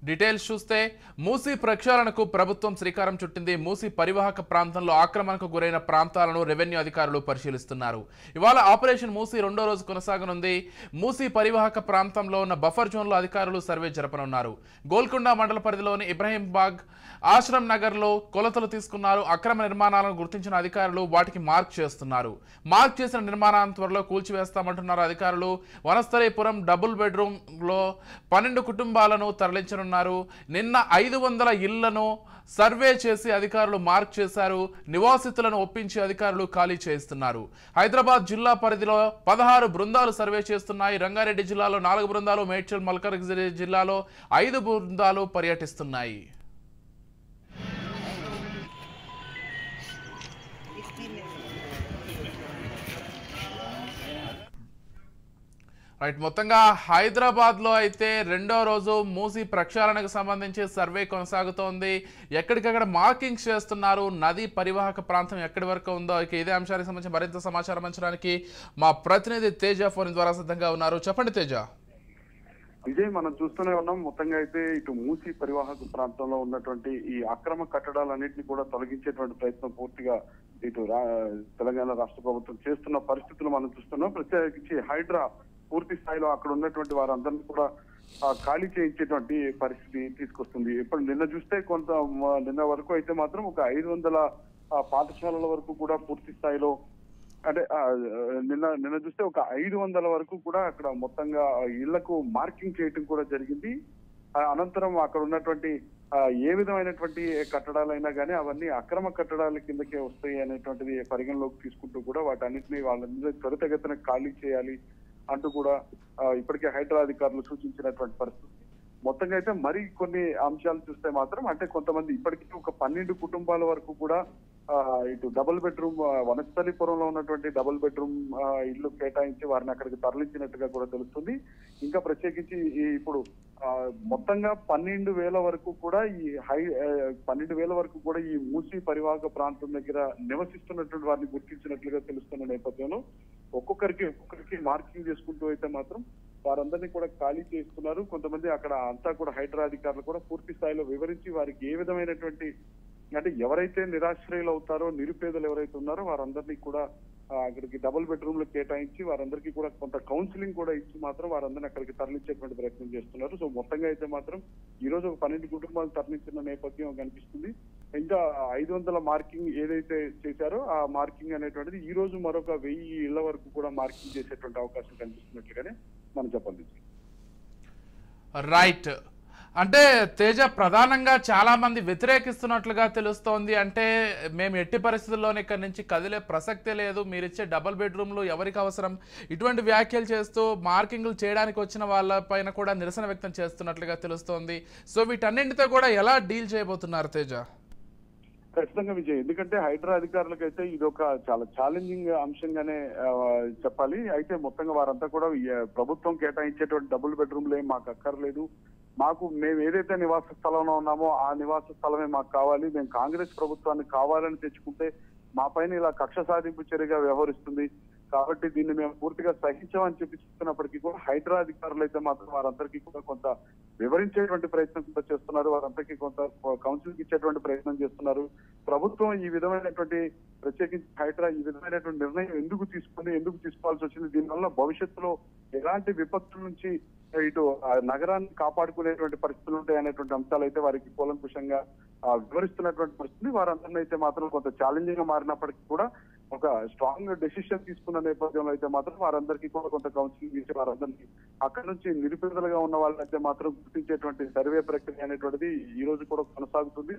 Details చూస్తే మూసీ ప్రక్షాళనకు ప్రభుత్వం శ్రీకారం చుట్టింది. మూసీ పరివాహక ప్రాంతంలో ఆక్రమణకు గురైన ప్రాంతాలను రెవెన్యూ అధికారులు పరిశీలిస్తున్నారు. ఇవాళ ఆపరేషన్ మూసీ రెండో రోజు కొనసాగనుంది. మూసీ పరివాహక ప్రాంతంలో ఉన్న బఫర్ జోన్లో అధికారులు సర్వే జరపనున్నారు. గోల్కొండ మండల పరిధిలోని ఇబ్రహీంబాగ్, ఆశ్రమ్ నగర్లో కొలతలు తీసుకున్నారు. అక్రమ నిర్మాణాలను గుర్తించిన అధికారులు వాటికి మార్క్ చేస్తున్నారు. మార్క్ చేసిన నిర్మాణాలను త్వరలో కూల్చివేస్తామంటున్నారు అధికారులు. వనస్థలీపురం డబుల్ బెడ్రూమ్ లో 12 కుటుంబాలను తరలించనున్నారు. నిన్న 500 ఇళ్లను సర్వే చేసి అధికారులు మార్క్ చేశారు. నివాసితులను ఒప్పించి అధికారులు ఖాళీ చేస్తున్నారు. హైదరాబాద్ జిల్లా పరిధిలో 16 బృందాలు సర్వే చేస్తున్నాయి. రంగారెడ్డి జిల్లాలో 4 బృందాలు, మేడ్చల్ మల్కాజ్గిరి జిల్లాలో 5 బృందాలు పర్యటిస్తున్నాయి. రైట్, మొత్తంగా హైదరాబాద్లో అయితే రెండో రోజు మూసీ ప్రక్షాళనకు సంబంధించి సర్వే కొనసాగుతోంది. ఎక్కడికక్కడ మార్కింగ్స్ చేస్తున్నారు. నదీ పరివాహక ప్రాంతం ఎక్కడి వరకు ఉందో ఇదే అంశానికి సంబంధించి మరింత సమాచారం అంచడానికి మా ప్రతినిధి తేజ ఫోన్ ద్వారా సిద్ధంగా ఉన్నారు. చెప్పండి తేజ. విజయ్, మనం చూస్తూనే ఉన్నాం. మొత్తంగా అయితే ఇటు మూసీ పరివాహక ప్రాంతంలో ఉన్నటువంటి ఈ అక్రమ కట్టడాలన్నింటినీ కూడా తొలగించేటువంటి ప్రయత్నం పూర్తిగా ఇటు తెలంగాణ రాష్ట్ర ప్రభుత్వం చేస్తున్న పరిస్థితులు మనం చూస్తున్నాం. ప్రత్యేకించి హైడ్రా పూర్తి స్థాయిలో అక్కడ ఉన్నటువంటి వారందరినీ కూడా ఖాళీ చేయించేటువంటి పరిస్థితి తీసుకొస్తుంది. ఇప్పుడు నిన్న చూస్తే నిన్న వరకు అయితే మాత్రం ఒక 500 పాఠశాలల వరకు కూడా పూర్తి స్థాయిలో, అంటే నిన్న చూస్తే ఒక 500 వరకు కూడా అక్కడ మొత్తంగా ఇళ్లకు మార్కింగ్ చేయటం కూడా జరిగింది. అనంతరం అక్కడ ఉన్నటువంటి ఏ విధమైనటువంటి కట్టడాలైనా కానీ అవన్నీ అక్రమ కట్టడాల కిందకే వస్తాయి అనేటువంటిది పరిగణలోకి తీసుకుంటూ కూడా వాటన్నిటిని వాళ్ళ త్వరితగతిన ఖాళీ చేయాలి అంటూ కూడా ఇప్పటికే హైడ్రా అధికారులు సూచించినటువంటి పరిస్థితి. మొత్తంగా అయితే మరి కొన్ని అంశాలు చూస్తే మాత్రం, అంటే కొంతమంది ఇప్పటికీ ఒక 12 కుటుంబాల వరకు కూడా ఇటు డబుల్ బెడ్రూమ్ వనస్థలీపురంలో ఉన్నటువంటి డబుల్ బెడ్రూమ్ ఇల్లు కేటాయించి వారిని అక్కడికి తరలించినట్టుగా కూడా తెలుస్తుంది. ఇంకా ప్రత్యేకించి ఇప్పుడు మొత్తంగా 12,000 వరకు కూడా 12,000 వరకు కూడా ఈ మూసీ పరివాహక ప్రాంతం దగ్గర నివసిస్తున్నటువంటి వారిని గుర్తించినట్లుగా తెలుస్తున్న నేపథ్యంలో ఒక్కొక్కరికి మార్కింగ్ చేసుకుంటూ అయితే మాత్రం వారందరినీ కూడా ఖాళీ చేస్తున్నారు. కొంతమంది అక్కడ అంతా కూడా హైడ్రా అధికారులు కూడా పూర్తి స్థాయిలో వివరించి వారికి ఏ విధమైనటువంటి, అంటే ఎవరైతే నిరాశ్రయులు అవుతారో, నిరుపేదలు ఎవరైతే ఉన్నారో వారందరినీ కూడా అక్కడికి డబుల్ బెడ్రూమ్లు కేటాయించి వారందరికీ కూడా కొంత కౌన్సిలింగ్ కూడా ఇచ్చి మాత్రం వారందరినీ అక్కడికి తరలించేటువంటి ప్రయత్నం చేస్తున్నారు. సో మొత్తంగా అయితే మాత్రం ఈ రోజు ఒక 12 కుటుంబాలు తరలించిన నేపథ్యం కనిపిస్తుంది. ఇంకా 500 మార్కింగ్ ఏదైతే చేశారో ఆ మార్కింగ్ అనేటువంటిది ఈ రోజు మరొక 1000 ఇళ్ల వరకు కూడా మార్కింగ్ చేసేటువంటి అవకాశం కనిపిస్తున్నట్లుగానే మనం చెప్పండి. రైట్, అంటే తేజ, ప్రధానంగా చాలా మంది వ్యతిరేకిస్తున్నట్లుగా తెలుస్తోంది. అంటే మేము ఎట్టి పరిస్థితుల్లోనే ఇక్కడి నుంచి కదిలే ప్రసక్తే లేదు, మీరిచ్చే డబుల్ బెడ్రూమ్లు ఎవరికి అవసరం, ఇటువంటి వ్యాఖ్యలు చేస్తూ మార్కింగ్లు చేయడానికి వచ్చిన వాళ్ళపైన కూడా నిరసన వ్యక్తం చేస్తున్నట్లుగా తెలుస్తోంది. సో వీటన్నింటితో కూడా ఎలా డీల్ చేయబోతున్నారు తేజ? ఖచ్చితంగా విజయ్, ఎందుకంటే హైడ్రా అధికారులకు అయితే ఇది ఒక చాలా ఛాలెంజింగ్ అంశంగానే చెప్పాలి. అయితే మొత్తంగా వారంతా కూడా ప్రభుత్వం కేటాయించేటువంటి డబుల్ బెడ్రూమ్లు ఏం మాకు అక్కర్లేదు, మేము ఏదైతే నివాస స్థలంలో ఉన్నామో ఆ నివాస స్థలమే మాకు కావాలి, మేము కాంగ్రెస్ ప్రభుత్వాన్ని కావాలని తెచ్చుకుంటే మా పైన ఇలా కక్ష సాధింపు చర్యగా వ్యవహరిస్తుంది, కాబట్టి దీన్ని మేము పూర్తిగా సహించామని చెప్పి చెప్తున్నప్పటికీ కూడా హైడ్రా అధికారులు అయితే మాత్రం వారందరికీ కూడా కొంత వివరించేటువంటి ప్రయత్నం కూడా చేస్తున్నారు. వారందరికీ కొంత కౌన్సిలింగ్ ఇచ్చేటువంటి ప్రయత్నం చేస్తున్నారు. ప్రభుత్వం ఈ విధమైనటువంటి, ప్రత్యేకించి హైడ్రా ఈ విధమైనటువంటి నిర్ణయం ఎందుకు తీసుకోవాల్సి వచ్చింది, దీనివల్ల భవిష్యత్తులో ఎలాంటి విపత్తుల నుంచి ఇటు నగరాన్ని కాపాడుకునేటువంటి పరిస్థితులు ఉంటాయనేటువంటి అంశాలు అయితే వారికి కూలంకుషంగా వివరిస్తున్నటువంటి పరిస్థితి. వారందరినీ అయితే మాత్రం కొంత ఛాలెంజింగ్ గా మారినప్పటికీ కూడా ఒక స్ట్రాంగ్ డెసిషన్ తీసుకున్న నేపథ్యంలో అయితే మాత్రం వారందరికీ కూడా కొంత కౌన్సిలింగ్ ఇచ్చి వారందరినీ అక్కడి నుంచి నిరుపేదలుగా ఉన్న వాళ్ళైతే మాత్రం గుర్తించేటువంటి సర్వే ప్రక్రియ అనేటువంటిది ఈ రోజు కూడా కొనసాగుతుంది.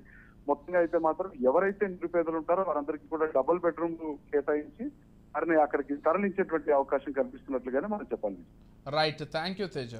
మొత్తంగా అయితే మాత్రం ఎవరైతే నిరుపేదలు ఉంటారో వారందరికీ కూడా డబుల్ బెడ్రూమ్ కేటాయించి వారిని అక్కడికి తరలించేటువంటి అవకాశం కనిపిస్తున్నట్లుగానే మనం చెప్పాలి. Right, thank you Teja.